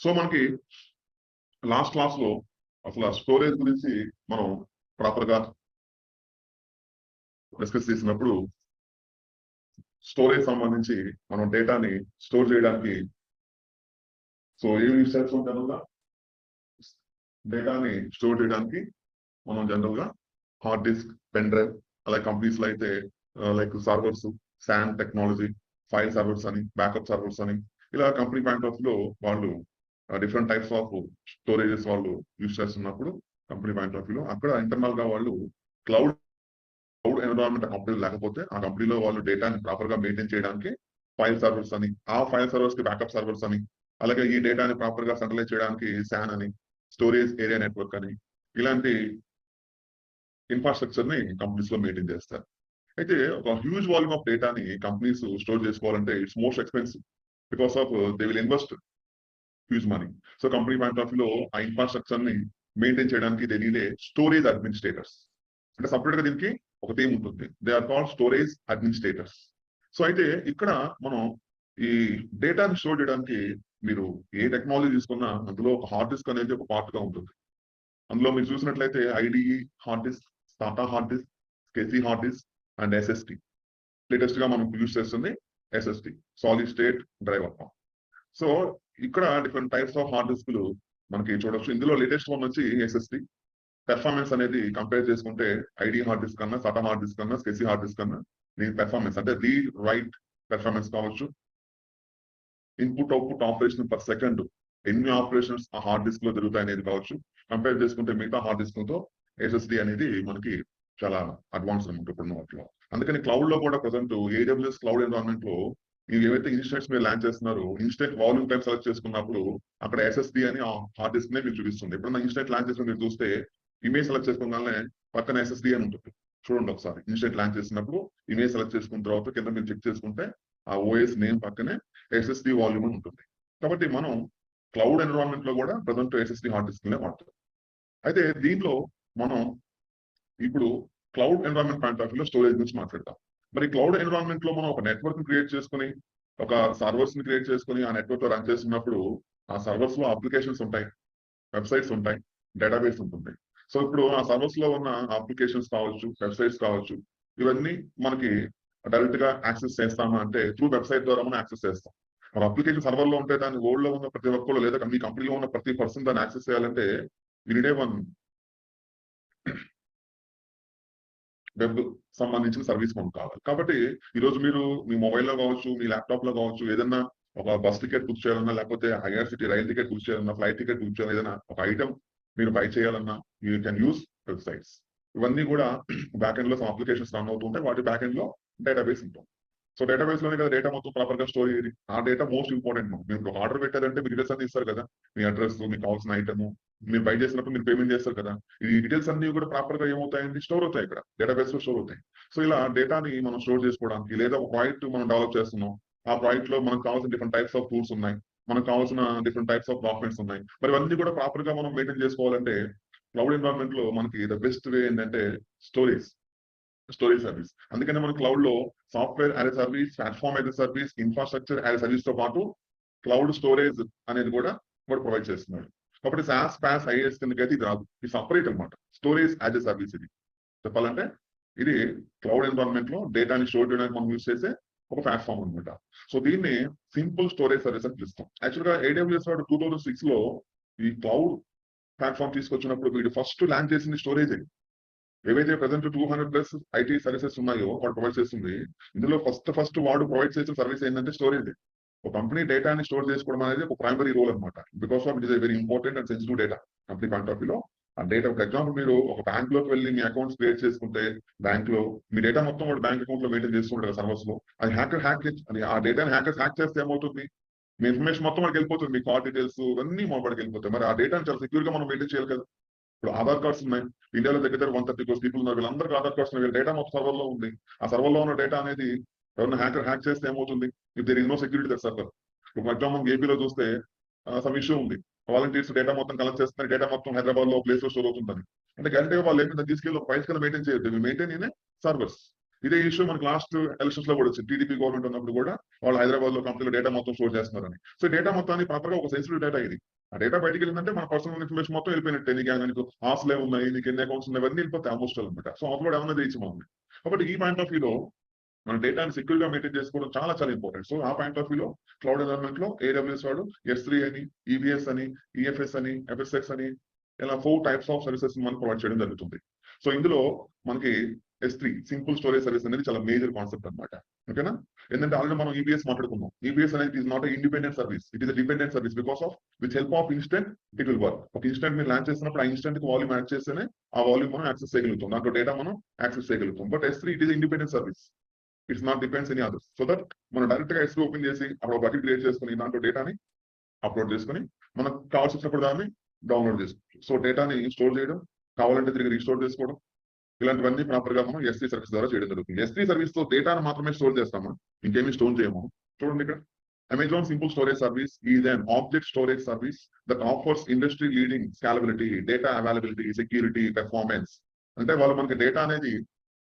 So మనకి last class లో అసలు స్టోరేజ్ గురించి మనం ప్రాపర్ గా డిస్కస్ చేసినప్పుడు స్టోరేజ్ సంబంధించి మనం డేటాని స్టోర్ చేయడానికి సో ఏమి యూస్ చేస్తాం జనరల్ గా డేటాని స్టోర్ చేయడానికి మనం జనరల్ గా హార్డ్ డిస్క్ పెన్ డ్రైవ్ అలాగే కంపెనీస్ లో అయితే like servers San technology file servers అని బ్యాకప్ సర్వర్స్ అని ఇలా కంపెనీ పాయింట్ ఆఫ్ లో వాళ్ళు డిఫరెంట్ టైప్స్ ఆఫ్ స్టోరేజెస్ వాళ్ళు యూస్ చేస్తున్నప్పుడు కంపెనీ పాయింట్ ఆఫ్ లో అక్కడ ఇంటర్నల్ గా వాళ్ళు క్లౌడ్ ఎన్విరాన్మెంట్ కంపెనీ లేకపోతే ఆ కంపెనీలో వాళ్ళు డేటాని ప్రాపర్ గా మెయింటైన్ చేయడానికి ఫైల్ సర్వర్స్ అని ఆ ఫైల్ సర్వర్స్ కి బ్యాకప్ సర్వర్స్ అని అలాగే ఈ డేటాని ప్రాపర్ గా సెంట్రలైజ్ చేయడానికి శాన్ అని స్టోరేజ్ ఏరియా నెట్వర్క్ అని ఇలాంటి ఇన్ఫ్రాస్ట్రక్చర్ ని కంపెనీస్ లో మెయింటైన్ చేస్తారు. అయితే ఒక హ్యూజ్ వాల్యూమ్ ఆఫ్ డేటాని కంపెనీస్ స్టోర్ చేసుకోవాలంటే it's most expensive because of they will invest huge money. So company point of లో ఆ ఇన్ఫ్రాస్ట్రక్చర్ ని మెయింటైన్ చేయడానికి they need a storage administrators. అంటే సపరేట్ గా దీనికి ఒక టీం ఉంటుంది, they are called storage administrators. So అయితే ఇక్కడ మనం ఈ డేటాని స్టోర్ చేయడానికి మీరు ఏ టెక్నాలజీ తీసుకున్నా అందులో ఒక హార్డ్ డిస్క్ అనేది ఒక పార్ట్ గా ఉంటుంది. అందులో మీరు చూసినట్లయితే IDE hard disk, SATA hard disk, KC hard disk and SSD. Latest గా మనం యూజ్ చేస్తుంది SSD, solid state drive up. So ఇక్కడ డిఫరెంట్ టైప్స్ ఆఫ్ హార్డ్ డిస్క్లు మనకి చూడొచ్చు. ఇందులో లేటెస్ట్ వన్ వచ్చి ఎస్ఎస్టి. పెర్ఫార్మెన్స్ అనేది కంపేర్ చేసుకుంటే ఐడి హార్డ్ డిస్క్ కన్నా టాటా హార్డ్ డిస్క్ కన్నా కేసీ హార్డ్ డిస్క్ కన్నా దీని పెర్ఫార్మెన్స్ అంటే రీడ్ రైట్ పెర్ఫార్మెన్స్ కావచ్చు, input output operation per second ఎన్ని ఆపరేషన్స్ ఆ హార్డ్ డిస్క్ లో జరుగుతాయి అనేది కావచ్చు, కంపేర్ చేసుకుంటే మిగతా హార్డ్ డిస్క్ తో ఎస్ఎస్డి అనేది మనకి చాలా అడ్వాన్స్ అనమాట ఇప్పుడున్న వాటిలో. అందుకని క్లౌడ్ లో కూడా ప్రజెంట్ ఏడబ్ల్యూఎస్ క్లౌడ్ ఎన్విరాన్మెంట్ లో ఇవి ఏవైతే ఇన్స్టెంట్స్ మీరు ల్యాండ్ చేస్తున్నారో ఇన్స్టెంట్ వాల్యూమ్ టైం సెలెక్ట్ చేసుకున్నప్పుడు అక్కడ ఎస్ఎస్డి అని ఆ హార్డ్ డిస్క్ నే మీకు చూపిస్తుంది. ఎప్పుడన్నా ఇన్స్టెంట్ ల్యాండ్ చేసిన మీరు చూస్తే ఇమేజ్ సెలెక్ట్ చేసుకోగానే పక్కన ఎస్ఎస్డి అని ఉంటుంది. చూడండి ఒకసారి ఇన్స్టెంట్ ల్యాండ్ చేసినప్పుడు ఇమేజ్ సెలెక్ట్ చేసుకున్న తర్వాత కింద మీరు చెక్ చేసుకుంటే ఆ ఓఎస్ నేమ్ పక్కనే ఎస్ఎస్డి వాల్యూమ్ అని ఉంటుంది. కాబట్టి మనం క్లౌడ్ ఎన్విరాన్మెంట్ లో కూడా ప్రజెంట్ ఎస్ఎస్డి హార్డ్ డిస్క్ నే వాడతాం. అయితే దీనిలో మనం ఇప్పుడు క్లౌడ్ ఎన్విరాన్మెంట్ పాయింట్ ఆఫ్ లో స్టోరేజ్ గురించి మాట్లాడతాం. మరి క్లౌడ్ ఎన్విరాన్మెంట్ లో మనం ఒక నెట్వర్క్ క్రియేట్ చేసుకుని ఒక సర్వర్స్ ని క్రియేట్ చేసుకుని ఆ నెట్వర్క్ లో రన్ చేస్తున్నప్పుడు ఆ సర్వర్స్ లో అప్లికేషన్స్ ఉంటాయి, వెబ్సైట్స్ ఉంటాయి, డేటాబేస్ ఉంటుంది. సో ఇప్పుడు ఆ సర్వర్స్ లో ఉన్న అప్లికేషన్స్ కావచ్చు, వెబ్సైట్స్ కావచ్చు, ఇవన్నీ మనకి డైరెక్ట్ గా యాక్సెస్ చేస్తామా అంటే త్రూ వెబ్సైట్ ద్వారా మనం యాక్సెస్ చేస్తాం. మన అప్లికేషన్ సర్వర్ లో ఉంటే దాని వరల్డ్ లో ఉన్న ప్రతి ఒక్కరు లేదా మీ కంపెనీలో ఉన్న ప్రతి పర్సన్ దాన్ని యాక్సెస్ చేయాలంటే వీడే వన్ వెబ్ సంబంధించిన సర్వీస్ మనకు కావాలి. కాబట్టి ఈరోజు మీరు మీ మొబైల్లో కావచ్చు, మీ ల్యాప్టాప్ లో కావచ్చు, ఏదన్నా ఒక బస్ టికెట్ బుక్ చేయాలన్నా, లేకపోతే ఐఆర్సిటీ రైల్ టికెట్ బుక్ చేయాలన్నా, ఫ్లైట్ టికెట్ బుక్ చేయాలన్నా, ఏదైనా ఒక ఐటమ్ మీరు బై చేయాలన్నా యూ కెన్ యూస్ వెబ్సైట్స్. ఇవన్నీ కూడా బ్యాక్ ఎండ్ లో సమ్ అప్లికేషన్స్ రన్ అవుతుంటాయి, వాటి బ్యాక్ ఎండ్ లో డేటాబేస్ ఉంటుంది. సో డేటాబేస్ లోనే కదా డేటా మొత్తం ప్రాపర్ గా స్టోర్ అయ్యేది. ఆ డేటా మోస్ట్ ఇంపార్టెంట్. మీరు ఒక ఆర్డర్ పెట్టారంటే మీరు డీటెయిల్స్ అన్ని ఇస్తారు కదా, మీ అడ్రస్, మీకు కావాల్సిన ఐటమ్, మీరు బై చేసినప్పుడు మీరు పేమెంట్ చేస్తారు కదా, ఈ డీటెయిల్స్ అన్ని కూడా ప్రాపర్ గా ఏమవుతాయండి, స్టోర్ అవుతాయి ఇక్కడ డేటాబేస్ లో స్టోర్ అవుతాయి. సో ఇలా డేటాని మనం స్టోర్ చేసుకోవడానికి లేదా ఒక ప్రాజెక్ట్ మనం డెవలప్ చేస్తున్నాం, ఆ ప్రాజెక్ట్ లో మనకు కావాల్సిన డిఫరెంట్ టైప్స్ ఆఫ్ టూల్స్ ఉన్నాయి, మనకు కావాల్సిన డిఫరెంట్ టైప్స్ ఆఫ్ డాక్యుమెంట్స్ ఉన్నాయి. మరి అన్ని కూడా ప్రాపర్ గా మనం మెయింటైన్ చేసుకోవాలంటే క్లౌడ్ ఎన్విరాన్మెంట్ లో మనకి ద బెస్ట్ వే ఏంటంటే స్టోరేజ్ సర్వీస్. అందుకనే మన క్లౌడ్ లో software as a service, platform as a service, infrastructure as a service తో పాటు క్లౌడ్ స్టోరేజ్ అనేది కూడా ప్రొవైడ్ చేస్తున్నాడు. కాబట్టి సాస్ పాస్ ఐఏఎస్ కిందకైతే ఇది రాదు, ఇది సపరేట్ అనమాట. స్టోరేజ్ యాజ్ ఎ సర్వీస్ ఇది చెప్పాలంటే ఇది క్లౌడ్ ఎన్విరాన్మెంట్ లో డేటాని స్టోర్ చేయడానికి మనం యూజ్ చేసే ఒక ప్లాట్ఫామ్ అనమాట. సో దీన్ని సింపుల్ స్టోరేజ్ సర్వీస్ అని పిలుస్తాం. యాక్చువల్ గా AWS వాడు 2006 లో ఈ క్లౌడ్ ప్లాట్ఫామ్ తీసుకొచ్చినప్పుడు వీడు ఫస్ట్ ల్యాండ్ చేసింది స్టోరేజ్. ఏవైతే ప్రజెంట్ 200+ ఐటీ సర్వీసెస్ ఉన్నాయో వాడు ప్రొవైడ్ చేస్తుంది. ఇందులో ఫస్ట్ వాడు ప్రొవైడ్ చేసిన సర్వీస్ ఏంటంటే స్టోరేజ్. ఒక కంపెనీ డేటాని స్టోర్ చేసుకోవడం అనేది ఒక ప్రైమరీ రోల్ అనమాట. Because of it is very important and sensitive data company point of వ్యూలో. ఆ డేటా ఒక ఎగ్జాంపుల్, మీరు ఒక బ్యాంక్ లోకి వెళ్ళి మీ అకౌంట్స్ క్రియేట్ చేసుకుంటే బ్యాంక్ లో మీ డేటా మొత్తం వాడు బ్యాంక్ అకౌంట్ లో మెయింటైన్ చేస్తుంటారు సర్వర్స్ లో. అది ఆ డేటాని హ్యాకర్స్ హ్యాక్ చేస్తే ఏమవుతుంది, మీ ఇన్ఫర్మేషన్ మొత్తం వాడికి వెళ్ళిపోతుంది, మీ కార్డ్ డీటెయిల్స్ అన్ని వాడికి వెళ్ళిపోతాయి. మరి ఆ డేటాని చాలా సెక్యూర్ గా మనం మెయింటైన్ చేయాలి కదా. ఇప్పుడు ఆధార్ కార్డ్స్ ఉన్నాయి, ఇండియాలో దగ్గర 130 crore పీపుల్ ఉన్నారు, వీళ్ళందరికీ ఆధార్ కార్డ్స్ వీళ్ళ డేటా మొత్తం సర్వర్ లో ఉంది. ఆ సర్వర్ లో ఉన్న డేటా అనేది ఎవరైనా హ్యాకర్ హ్యాక్ చేస్తే ఏమవుతుంది, if there is no security that server. ఇప్పుడు ఎగ్జాంపుల్ ఏపీలో చూస్తే సమ్ ఇష్యూ ఉంది, వాలంటీర్స్ డేటా మొత్తం కలెక్ట్ చేస్తున్నారు, డేటా మొత్తం హైదరాబాద్ లో ప్లేస్ లో స్టోర్ అవుతుందని అంటే గ్యారంటీగా వాళ్ళు ఏంటంటే తీసుకెళ్ళి ఒక ఫైల్స్ కింద మెయింటైన్ చేయొద్దు, మెయింటైన్ ఇన్ సర్వర్స్. ఇదే ఇష్యూ మనకి లాస్ట్ ఎలక్షన్స్ లో కూడా వచ్చింది. టీడీపీ గవర్నమెంట్ ఉన్నప్పుడు కూడా వాళ్ళు హైదరాబాద్ లో కంపెనీలో డేటా మొత్తం స్టోర్ చేస్తున్నారని. సో డేటా మొత్తాన్ని ప్రాపర్ గా ఒక సెన్సిటివ్ డేటా ఇది. ఆ డేటా బయటికి వెళ్ళిందంటే మన పర్సనల్ ఇన్ఫర్మేషన్ మొత్తం వెళ్ళిపోయినట్టే. నీకు ఆస్తులు ఉన్నాయి, నీకు ఎన్ని అకౌంట్స్ ఉన్నాయి, అవన్నీ వెళ్ళిపోతాయి ఆల్మోస్ట్ అనమాట. సో అప్లోడ్ ఏమన్నా చేయొచ్చు మనం. కాబట్టి ఈ పాయింట్ ఆఫ్ వ్యూలో మన డేటాని సెక్యూర్ గా మెయింటైన్ చేసుకోవడం చాలా చాలా ఇంపార్టెంట్. సో ఆ పాయింట్ ఆఫ్ వ్యూలో క్లౌడ్ ఎన్విరాన్మెంట్ లో AWS వాడు S3 అని, EBS అని, EFS అని, FSX అని ఇలా 4 టైప్స్ ఆఫ్ సర్వీసెస్ మనం ప్రొవైడ్ చేయడం జరుగుతుంది. సో ఇందులో మనకి S3 సింపుల్ స్టోరేజ్ సర్వీస్ అనేది చాలా మేజర్ కాన్సెప్ట్ అనమాట. ఓకేనా? ఎందుకంటే ఆల్రెడీ మనం EBS మాట్లాడుకున్నాం. EBS అనేది is not independent service, it is dependent service. Because of with help of instant it will work. ఒక ఇన్స్టెంట్ మీరు లాంచ్ చేసినప్పుడు ఆ ఇన్స్టెంట్ కి వాల్యూమ్ యాడ్ చేస్తేనే ఆ వాల్యూమ్ మనం యాక్సెస్ చేయగలుగుతాం, దాంట్లో డేటా మనం యాక్సెస్ చేయగలుగుతాం. But S3 it is independent service, it's not depends any others. So that మనం డైరెక్ట్ గా S3 ఓపెన్ చేసి అక్కడ బకెట్ క్రియేట్ చేసుకుని దాంట్లో డేటాని అప్లోడ్ చేసుకుని మనకు కావాల్సినప్పుడు దాన్ని డౌన్లోడ్ చేసుకోవచ్చు. సో డేటాని స్టోర్ చేయడం, కావాలంటే తిరిగి రీస్టోర్ చేసుకోవడం, ఇలాంటివన్నీ ప్రాపర్ గా మనం S3 సర్వీస్ ద్వారా చేయడం జరుగుతుంది. S3 సర్వీస్ తో డేటాను మాత్రమే స్టోర్ చేస్తాము, ఇంకేమీ స్టోర్ చేయము. చూడండి ఇక్కడ, Amazon Simple Storage Service is an object storage service that offers industry leading scalability, data availability, security, performance. అంటే వాళ్ళు మనకి డేటా అనేది,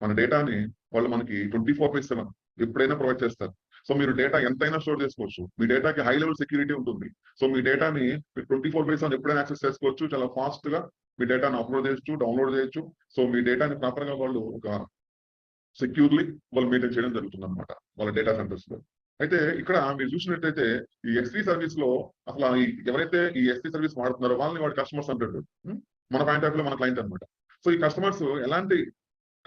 మన డేటాని వాళ్ళు మనకి 24/7 ఎప్పుడైనా ప్రొవైడ్ చేస్తారు. సో మీరు డేటా ఎంతైనా స్టోర్ చేసుకోవచ్చు, మీ డేటాకి హై లెవెల్ సెక్యూరిటీ ఉంటుంది. సో మీ డేటాని 24/7 ఎప్పుడైనా యాక్సెస్ చేసుకోవచ్చు, చాలా ఫాస్ట్ గా మీ డేటాను అప్లోడ్ చేయొచ్చు, డౌన్లోడ్ చేయొచ్చు. సో మీ డేటాని ప్రాపర్ గా వాళ్ళు ఒక సెక్యూర్లీ వాళ్ళు మెయింటైన్ చేయడం జరుగుతుంది అనమాట వాళ్ళ డేటా సెంటర్స్ లో. అయితే ఇక్కడ మీరు చూసినట్టయితే ఈ S3 సర్వీస్ లో అసలు ఎవరైతే ఈ S3 సర్వీస్ వాడుతున్నారో వాళ్ళని వాడి కస్టమర్స్ అంటారు. మన పాయింట్ ఆఫ్ లో మన క్లయింట్ అనమాట. సో ఈ కస్టమర్స్ ఎలాంటి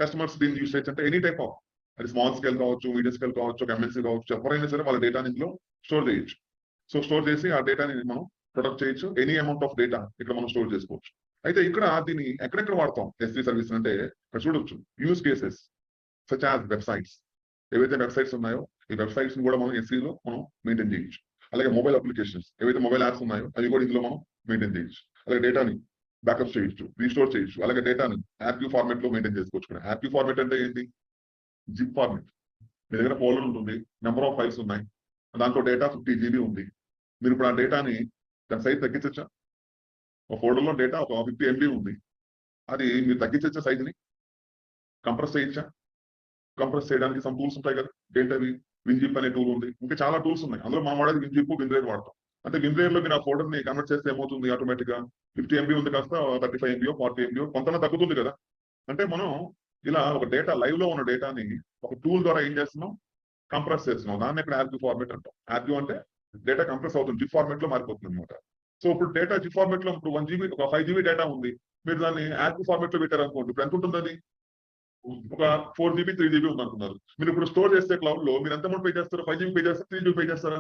కస్టమర్స్ దీన్ని యూస్ చేయొచ్చు అంటే ఎనీ టైప్ ఆఫ్, అది స్మాల్ స్కేల్ కావచ్చు, మీడియం స్కేల్ కావచ్చు, MNC కావచ్చు, ఎవరైనా సరే వాళ్ళ డేటాని ఇందులో స్టోర్ చేయొచ్చు. సో స్టోర్ చేసి ఆ డేటాని మనం ప్రొడక్ట్ చేయొచ్చు. ఎనీ అమౌంట్ ఆఫ్ డేటా ఇక్కడ మనం స్టోర్ చేసుకోవచ్చు. అయితే ఇక్కడ దీన్ని ఎక్కడెక్కడ వాడతాం S3 సర్వీస్ అంటే ఇక్కడ చూడొచ్చు. Use cases such as websites, ఏవైతే వెబ్సైట్స్ ఉన్నాయో ఈ వెబ్సైట్స్ ని కూడా మనం S3 లో మనం మెయింటైన్ చేయొచ్చు. అలాగే మొబైల్ అప్లికేషన్స్, ఏవైతే మొబైల్ యాప్స్ ఉన్నాయో అవి కూడా ఇందులో మనం మెయింటైన్ చేయొచ్చు. అలాగే డేటాని బ్యాకప్ చేయొచ్చు, రీస్టోర్ చేయొచ్చు. అలాగే డేటాని RQ ఫార్మాట్ లో మెయింటైన్ చేసుకోవచ్చు. RQ ఫార్మాట్ అంటే ఏంటి? Zip format. మీ దగ్గర ఫోల్డర్ ఉంటుంది, నెంబర్ ఆఫ్ ఫైల్స్ ఉన్నాయి, దాంట్లో డేటా 50 GB ఉంది. మీరు ఇప్పుడు ఆ డేటాని దాని సైజ్ తగ్గించచ్చా? ఒక ఫోల్డర్ లో డేటా ఒక 50 MB ఉంది, అది మీరు తగ్గించచ్చా సైజ్ని? కంప్రెస్ చేయొచ్చా? కంప్రెస్ చేయడానికి సమ్ టూల్స్ ఉంటాయి కదా, ఏంటవి? WinZip అనే టూల్ ఉంది, ఇంకా చాలా టూల్స్ ఉన్నాయి. అందులో మనం వాడేది WinZip, WinRAR వాడతాం. అంటే WinRAR లో మీరు ఆ ఫోల్డర్ ని కన్వర్ట్ చేస్తే ఏమవుతుంది? ఆటోమేటిక్ గా 50 MB ఉంది కాస్త 35 MB 40 MB కొంత తగ్గుతుంది కదా. అంటే మనం ఇలా ఒక డేటా లైవ్ లో ఉన్న డేటాని ఒక టూల్ ద్వారా ఏం చేస్తున్నాం? కంప్రెస్ చేస్తున్నాం. దాన్ని ఇక్కడ RQ ఫార్మాట్ అంటాం. RQ అంటే డేటా కంప్రెస్ అవుతుంది, జిప్ ఫార్మాట్ లో మారిపోతుంది అనమాట. సో ఇప్పుడు డేటా జిప్ ఫార్మాట్ లో ఇప్పుడు 1 GB ఒక 5 GB డేటా ఉంది, మీరు దాన్ని RQ ఫార్మాట్ లో పెట్టారు అనుకోండి, ఇప్పుడు ఎంత ఉంటుంది? అది ఒక 4 GB 3 GB ఉంది అనుకున్నారు. మీరు ఇప్పుడు స్టోర్ చేస్తే క్లౌడ్ లో మీరు ఎంత అమౌంట్ పే చేస్తారు? 5 GB పే చేస్తారు, 3 GB పే చేస్తారా?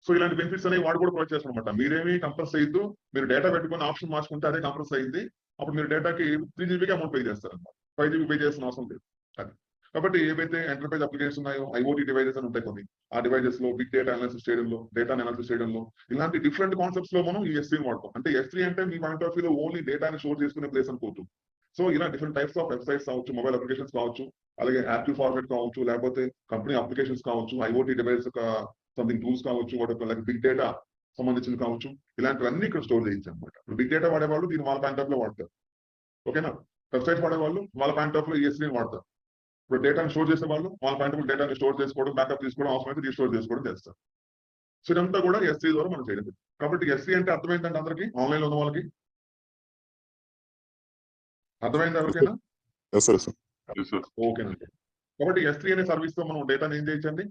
సో ఇలాంటి బెనిఫిట్స్ అనేవి వాడు కూడా ప్రొవైడ్ చేస్తారు అనమాట. మీరేమి కంప్రెస్ అయ్యద్దు, మీరు డేటా పెట్టుకుని ఆప్షన్ మార్చుకుంటే అదే కంప్రెస్ అయింది. అప్పుడు మీరు డేటాకి 3 GB అమౌంట్ పే చేస్తారు అనమాట, 5 GB పే చేయాల్సిన అవసరం లేదు. అది కాబట్టి ఏవైతే ఎంటర్ప్రైజ్ అప్లికేషన్స్ ఉన్నాయో, IoT డివైజెస్ అని ఉంటాయి కొన్ని, ఆ డివైజెస్ లో బిగ్ డేటా అనాలిసిస్ చేయడంలో, డేటా అనాలిసిస్ చేయడంలో, ఇలాంటి డిఫరెంట్ కాన్సెప్ట్స్ లో మనం ఈ S3 వాడతాం. అంటే S3 అంటే మీ పాయింట్ ఆఫ్ వ్యూలో ఓన్లీ డేటాని స్టోర్ చేసుకునే ప్లేస్ అనుకోవచ్చు. సో ఇలా డిఫరెంట్ టైప్స్ ఆఫ్ వెబ్సైట్స్ కావచ్చు, మొబైల్ అప్లికేషన్స్ కావచ్చు, అలాగే RQ ఫార్మాట్ కావచ్చు, లేకపోతే కంపెనీ అప్లికేషన్స్ కావచ్చు, IoT డివైస్ సంథింగ్ టూల్స్ కావచ్చు, వాటి బిగ్ డేటా సంబంధించింది కావచ్చు, ఇలాంటివన్నీ ఇక్కడ స్టోర్ చేయొచ్చు అనమాట. ఇప్పుడు బిగ్ డేటా వాడేవాళ్ళు దీన్ని వాళ్ళ పాయింట్ ఆఫ్ లో వాడతారు. ఓకేనా? వెబ్సైట్స్ వాడేవాళ్ళు వాళ్ళ పాయింట్ ఆఫ్ లో S3 వాడతారు. ఇప్పుడు డేటాను స్టోర్ చేసే వాళ్ళు వాళ్ళ పాయింట్ ఆఫ్ డేటాని స్టోర్ చేసుకోవడం, బ్యాకప్ తీసుకోవడం, అవసరమైతే రీస్టోర్ చేసుకోవడం చేస్తారు. సో ఇదంతా కూడా S3 ద్వారా మనం చేయడం. కాబట్టి S3 అంటే అర్థమైందంటే అందరికీ, ఆన్లైన్ లో ఉన్న వాళ్ళకి అర్థమైంది ఎవరికైనా? ఓకేనండి. కాబట్టి S3 అనే సర్వీస్ తో మనం డేటాని ఏం చేయొచ్చండి?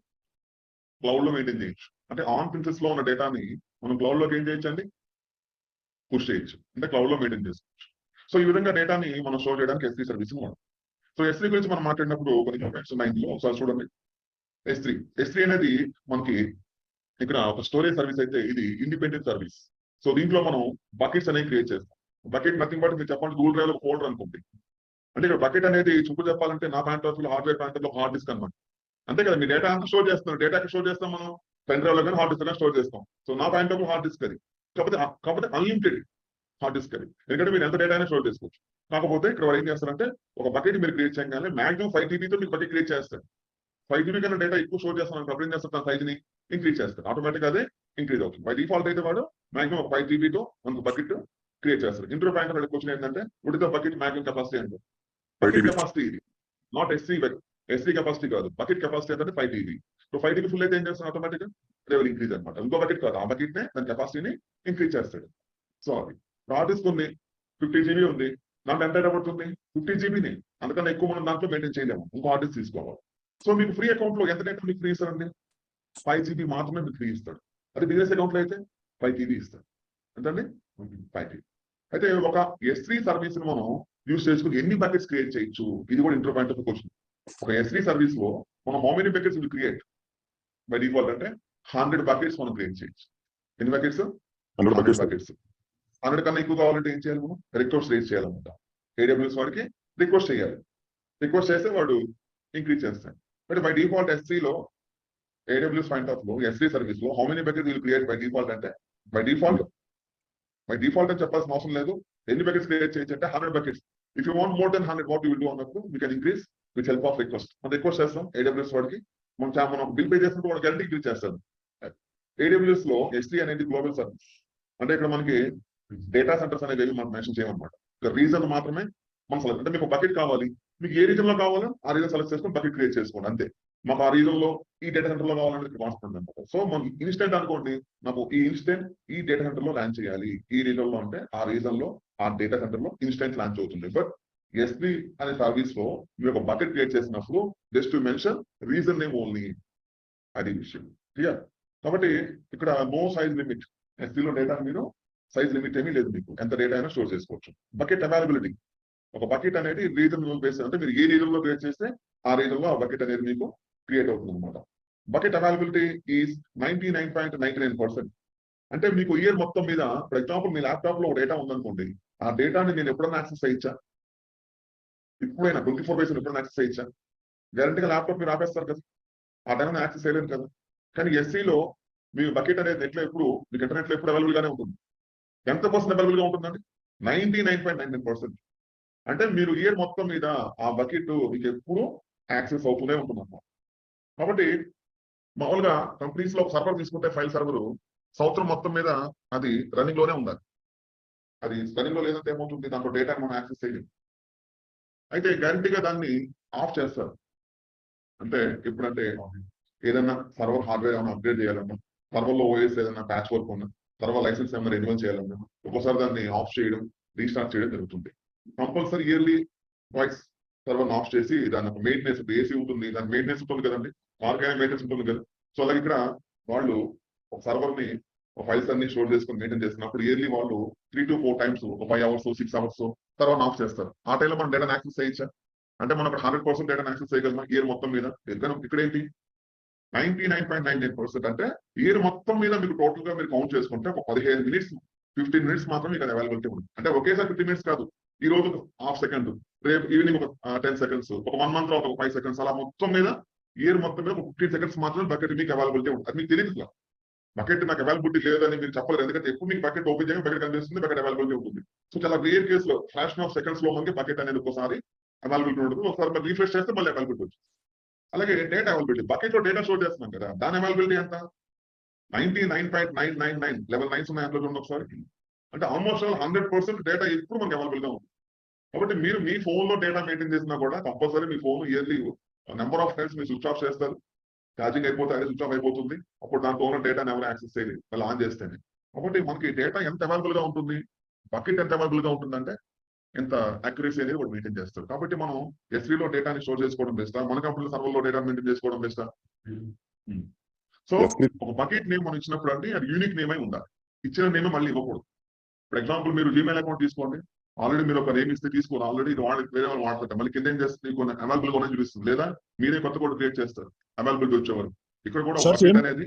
క్లౌడ్ లో మెయింటైన్ చేయొచ్చు. అంటే ఆన్ ప్రిన్సెస్ లో ఉన్న డేటాని మనం క్లౌడ్ లోకి ఏం చేయొచ్చండి? పుష్ చేయొచ్చు, అంటే క్లౌడ్ లో మెయింటైన్ చేసుకోవచ్చు. సో ఈ విధంగా డేటాని మనం స్టోర్ చేయడానికి S3 సర్వీస్ వాడతాం. సో S3 గురించి మనం మాట్లాడినప్పుడు కొన్ని కామెంట్స్ ఉన్నాయి ఇందులో, ఒకసారి చూడండి. S3 అనేది మనకి ఇక్కడ ఒక స్టోరేజ్ సర్వీస్ అయితే ఇది ఇండిపెండెంట్ సర్వీస్. సో దీంట్లో మనం బకెట్స్ అనేవి క్రియేట్ చేస్తాం. బకెట్ నథింగ్ బట్ మీరు చెప్పండి గూగుల్ డ్రైవ్ లో ఫోల్డర్ అనుకోండి. అంటే ఇక్కడ బకెట్ అనేది చుట్టూ చెప్పాలంటే నా point of view hardware point of hard disk అనమాట. అంతే కదా, మీ డేటా అంతా స్టోర్ చేస్తున్నారు. డేటాకి స్టోర్ చేస్తాం మనం పెన్ డ్రైవ్ లో కానీ హార్డ్ డిస్క్ స్టోర్ చేస్తాం. సో నా point of view hard disk అది. కాకపోతే అన్లిమిటెడ్ హార్డ్ డిస్క్ అది, ఎందుకంటే మీరు ఎంత డేటా అయినా స్టోర్ చేసుకోవచ్చు. కాకపోతే ఇక్కడ ఏం చేస్తారంటే ఒక బకెట్ మీరు క్రియేట్ చేయగానే మాక్సిమం 5 GB తో మీకు బకెట్ క్రియేట్ చేస్తారు. 5 GB కన్నా డేటా ఎక్కువ స్టోర్ చేస్తాను అప్పుడు ఏం చేస్తారు? తన సైజ్ ని ఇంక్రీజ్ చేస్తారు, ఆటోమేటిక్ అదే ఇంక్రీజ్ అవుతుంది. బై డిఫాల్ట్ అయితే వాడు మాక్సిమం ఒక 5 GB తో మనకు బకెట్ క్రియేట్ చేస్తారు. ఇంటర్వ్యూ పాయింట్ క్వశ్చన్ ఏంటంటే ఉడితో బకెట్ మాక్సిమం కెపాసిటీ అంటే బకెట్ కెపాసిటీ ఇది నాట్ S3 ఎస్సీ కెపాసిటీ కాదు, బకెట్ కెపాసిటీ అంటే 5 TB. సో 5 TB ఫుల్ అయితే ఏం చేస్తాను ఆటోమేటిక్ గా లెవెల్ ఇంక్రీజ్ అనమాట. ఇంకో బకెట్ కాదు, ఆ బకెట్ నే దాని కెపాసిటీని ఇంక్రీజ్ చేస్తాడు. సో అది హార్డ్ డిస్క్ ఉంది, 50 GB ఉంది, నాకు ఎంత పడుతుంది 50 GBని, అందుకని ఎక్కువ మనం దాంట్లో మెయింటైన్ చేయలేము, ఇంకో హార్డ్ డిస్క్ తీసుకోవాలి. సో మీకు ఫ్రీ అకౌంట్ లో ఎంత డేటా మీకు ఫ్రీ ఇస్తారండి? 5 GB మాత్రమే మీకు ఫ్రీ ఇస్తాడు. అది బిజినెస్ అకౌంట్ లో అయితే 5 TB ఇస్తాడు. ఎంతండి? 5 TB. అయితే ఒక S3 సర్వీస్ ని మనం యూజ్ చేసుకుని ఎన్ని బకెట్స్ క్రియేట్ చేయొచ్చు, ఇది కూడా ఇంటర్ పాయింట్ ఆఫ్ క్వశ్చన్. ఒక S3 సర్వీస్ లో మనం how many buckets will create by default అంటే 100 బకెట్స్ మనం క్రియేట్ చేయొచ్చు. ఎన్ని బకెట్స్? 100 బకెట్స్. 100 కన్నా ఎక్కువ కావాలంటే ఏం చేయాలి? మనం రిక్వెస్ట్ రేజ్ చేయాలన్నమాట. AWS వాడికి రిక్వెస్ట్ చేయాలి. రిక్వెస్ట్ చేస్తే వాడు ఇంక్రీజ్ చేస్తాడు. బట్ బై డిఫాల్ట్ S3 లో AWS పాయింట్ ఆఫ్ లో S3 సర్వీస్ లో how many buckets will create by default అంటే బై డిఫాల్ట్ అని చెప్పాల్సిన అవసరం లేదు. ఎన్ని బకెట్స్ క్రియేట్ చేయొచ్చు అంటే 100 buckets. If you want more then 100 what you will do అన్నప్పుడు we can increase with help of request. మనం రిక్వెస్ట్ చేస్తాం AWS వాడికి, మనం బిల్ పే చేసినప్పుడు వాడు గ్యారంటీ ఇంక్రీజ్ చేస్తాడు. AWS లో S3 అనేది గ్లోబల్ సర్వీస్. అంటే ఇక్కడ మనకి డేటా సెంటర్స్ అనేవి మనం మెన్షన్ చేయమన్నమాట. రీజన్ మాత్రమే మనం సెలెక్ట్, అంటే మీకు బకెట్ కావాలి, మీకు ఏ రీజన్ లో కావాలో ఆ రీజన్ సెలెక్ట్ చేసుకొని బకెట్ క్రియేట్ చేసుకోండి అంతే. మాకు ఆ రీజన్ లో ఈ డేటా సెంటర్ లో కావాలనేది కాన్స్టెంట్ అనమాట. సో మనం ఇన్స్టెంట్ అనుకోండి, నాకు ఈ ఇన్స్టెంట్ ఈ డేటా సెంటర్ లో లాంచ్ చేయాలి, ఈ రీజన్ లో అంటే ఆ రీజన్ లో ఆ డేటా సెంటర్ లో ఇన్స్టెంట్ లాంచ్ అవుతుంది. బట్ S3 అనే సర్వీస్ లో మీరు ఒక బకెట్ క్రియేట్ చేసినప్పుడు just to mention reason name only, అది విషయం క్లియర్. కాబట్టి ఇక్కడ నో సైజ్ లిమిట్. S3 లో డేటా మీరు సైజ్ లిమిట్ ఏమీ లేదు, మీకు ఎంత డేటా అయినా స్టోర్ చేసుకోవచ్చు. బకెట్ అవైలబిలిటీ, ఒక బకెట్ అనేది రీజనల్ బేస్, అంటే మీరు ఏ రీజన్ లో క్రియేట్ చేస్తే ఆ రీజన్ లో ఆ బకెట్ అనేది మీకు క్రియేట్ అవుతుంది అనమాట. Bucket availability is 99.99%. అంటే మీకు ఇయర్ మొత్తం మీద, ఫర్ ఎగ్జాంపుల్ మీ ల్యాప్టాప్ లో డేటా ఉందనుకోండి, ఆ డేటాని నేను ఎప్పుడైనా యాక్సెస్ చేయొచ్చా? ఇప్పుడైనా 24/7 ఎప్పుడైనా యాక్సెస్ చేయొచ్చా? గ్యారంటీగా ల్యాప్టాప్ మీరు ఆపేస్తారు కదా, ఆ టైంలో యాక్సెస్ చేయలేరు కదా. కానీ S3లో మీ బకెట్ అనేది నెట్లో ఎప్పుడు మీకు ఇంటర్నెట్ లో ఎప్పుడు అవైలబుల్ గానే ఉంటుంది. ఎంత పర్సెంట్ అవైలబుల్ గా ఉంటుందండి? 99.99%. అంటే మీరు ఇయర్ మొత్తం మీద ఆ బకెట్ మీకు ఎప్పుడు యాక్సెస్ అవుతూనే ఉంటుంది అన్నమాట. కాబట్టి మామూలుగా కంపెనీస్ లో ఒక సర్వర్ తీసుకుంటే, ఫైల్ సర్వర్ సంవత్సరం మొత్తం మీద అది రన్నింగ్ లోనే ఉండాలి. అది రన్నింగ్ లో లేదంటే ఏమవుతుంది, దాంట్లో డేటా మనం యాక్సెస్ చేయలేము. అయితే గ్యారంటీగా దాన్ని ఆఫ్ చేస్తారు. అంటే ఎప్పుడంటే ఏదైనా సర్వర్ హార్డ్వేర్ ఏమైనా అప్గ్రేడ్ చేయాలన్నా, సర్వర్ లో OS ఏదైనా ప్యాచ్ వర్క్ ఉన్నా, సర్వర్ లైసెన్స్ ఏమైనా రెన్యువల్ చేయాలన్నా ఒక్కోసారి దాన్ని ఆఫ్ చేయడం, రీస్టార్ట్ చేయడం జరుగుతుంది. Compulsory yearly voice server of చేసి దాని ఒక మెయింటెనెన్స్, ఏసీ ఉంటుంది, దాని మెయింటెనెన్స్ ఉంటుంది కదండి, కార్గానే మెయింటెనెన్స్ ఉంటుంది కదా. సో అలాగే ఇక్కడ వాళ్ళు ఒక సర్వర్ ని, ఒక ఫైల్స్ అన్ని స్టోర్ చేసుకుని మెయింటైన్ చేస్తున్నప్పుడు ఇయర్లీ వాళ్ళు 3 to 4 times, ఒక 5 hours 6 hours తర్వాత ఆఫ్ చేస్తారు. ఆ టైంలో మనం డేటాను యాక్సెస్ చేయొచ్చా? అంటే మనం అక్కడ 100% డేటాను యాక్సెస్ చేయగలమా ఇయర్ మొత్తం మీద? ఇక్కడ ఏంటి 99.99%. అంటే ఇయర్ మొత్తం మీద మీకు టోటల్ గా మీరు కౌంట్ చేసుకుంటే ఒక 15 minutes 15 minutes మాత్రం మీకు అవైలబిలిటీ ఉంది. అంటే ఒకేసారి 15 minutes కాదు, ఈ రోజు హాఫ్ సెకండ్, రేపు ఈవినింగ్ ఒక 10 seconds, ఒక 1 month తర్వాత ఒక 5 seconds, అలా మొత్తం మీద ఇయర్ మొత్తం మీద 15 seconds మాత్రం బకెట్ మీకు అవైలబిలిటీ ఉంటుంది. అది మీకు తెలియదు, బకెట్ నాకు అవైలబిలిటీ లేదని మీరు చెప్పలేరు. ఎందుకంటే ఎప్పుడు మీకు బకెట్ ఓపెన్ చేయగా బకెట్ కనిపిస్తుంది, బకెట్ అవైలబిలిటీ ఉంటుంది. సో చాలా రేర్ కేసులో ఫ్రాక్షన్ ఆఫ్ సెకండ్స్ లో మనకి బకెట్ అనేది ఒకసారి అవైలబిలిటీ ఉంటుంది, ఒకసారి మనం రీఫ్రెష్ చేస్తే మళ్ళీ అవైలబిలిటీ ఉంటుంది. అలాగే డేటా అవైలబిలిటీ, బకెట్ లో డేటా స్టోర్ చేస్తున్నాం కదా, దాని అవైలబిలిటీ ఎంత? 99.999 లెవెల్ 9s ఉన్నాయి అందులో చూడండి ఒకసారి. అంటే ఆల్మోస్ట్ 100% డేటా ఎప్పుడు మనకి అవైలబుల్ గా ఉంది. కాబట్టి మీరు మీ ఫోన్ లో డేటా మెయింటైన్ చేసినా కూడా compulsory me phone yearly number of times మీరు స్విచ్ ఆఫ్ చేస్తారు. ఛార్జింగ్ అయిపోతే అదే స్విచ్ ఆఫ్ అయిపోతుంది, అప్పుడు దాంట్లో ఉన్న డేటాని ఎవరు యాక్సెస్ చేయలేదు మళ్ళీ ఆన్ చేస్తేనే. కాబట్టి మనకి డేటా ఎంత అవైలబుల్ గా ఉంటుంది, బకెట్ ఎంత అవైలబుల్ గా ఉంటుందంటే ఎంత అక్యురసీ అనేది కూడా మెయింటైన్ చేస్తారు. కాబట్టి మనం S3 లో డేటాని స్టోర్ చేసుకోవడం బెస్టా, మన కంపెనీ సర్వర్ లో డేటా మెయింటైన్ చేసుకోవడం బెస్టా? సో ఒక బకెట్ నేమ్ మనం ఇచ్చినప్పుడు అంటే అది యూనిక్ నేమ్ అయి ఉండాలి, ఇచ్చిన నేమ్ మళ్ళీ ఇవ్వకూడదు. ఫర్ ఎగ్జాంపుల్ మీరు జీమెయిల్ అకౌంట్ తీసుకోండి, ఆల్రెడీ మీరు ఒక నేమ్ ఇస్తే తీసుకుని ఆల్రెడీ ఇది వేరే వాళ్ళు వాడుతుంటారు, మళ్ళీ కింద ఏం చేస్తుంది, కొన్ని అవైలబుల్ గా చూపిస్తుంది, లేదా మీరే కొత్త కోడ్ క్రియేట్ చేస్తారు అవైలబిలిటీ వచ్చేవారు. ఇక్కడ కూడా బకెట్ అనేది